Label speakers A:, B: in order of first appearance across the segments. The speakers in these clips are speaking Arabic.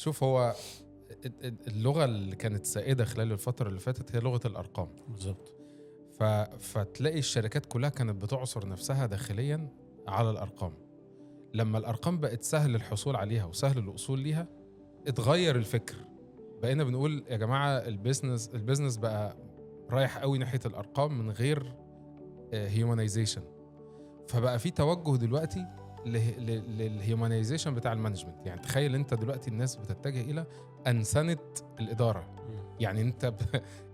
A: شوف هو اللغة اللي كانت سائدة خلال الفترة اللي فاتت هي لغة الأرقام
B: بالظبط.
A: فتلاقي الشركات كلها كانت بتعصر نفسها داخليا على الأرقام. لما الأرقام بقت سهل الحصول عليها وسهل الوصول ليها اتغير الفكر. بقينا بنقول يا جماعة البيزنس بقى رايح قوي ناحية الأرقام من غير هيومانيزيشن. فبقى في توجه دلوقتي للهيومانيزيشن بتاع المانجمنت. يعني تخيل انت دلوقتي الناس بتتجه الى انسنة الإدارة. يعني انت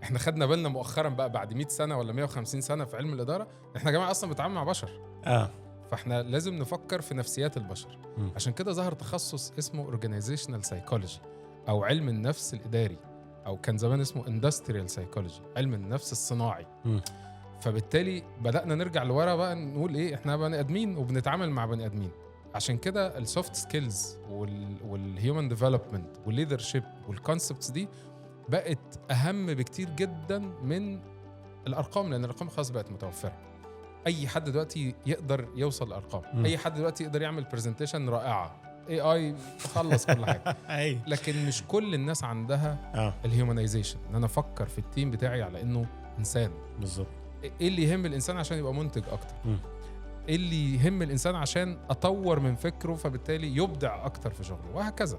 A: احنا خدنا بالنا مؤخرا بقى بعد 100 سنة ولا 150 سنة في علم الإدارة احنا يا جماعة اصلا بنتعامل مع بشر. فاحنا لازم نفكر في نفسيات البشر. عشان كده ظهر تخصص اسمه organizational psychology او علم النفس الإداري، او كان زمان اسمه industrial psychology علم النفس الصناعي. فبالتالي بدأنا نرجع لورا بقى نقول ايه، احنا بني ادمين وبنتعامل مع بني ادمين. عشان كده السوفت سكيلز والهيومن ديفلوبمنت والليدرشيب والكونسبتس دي بقت اهم بكتير جدا من الارقام، لان الارقام خلاص بقت متوفره. اي حد دلوقتي يقدر يوصل الارقام، اي حد دلوقتي يقدر يعمل برزنتيشن رائعه، AI تخلص كل حاجه. لكن مش كل الناس عندها الهيومانيزيشن، ان انا افكر في التيم بتاعي على انه انسان.
B: بالظبط.
A: ايه اللي يهم الانسان عشان يبقى منتج اكتر؟ ايه اللي يهم الانسان عشان اطور من فكره فبالتالي يبدع اكتر في شغله، وهكذا.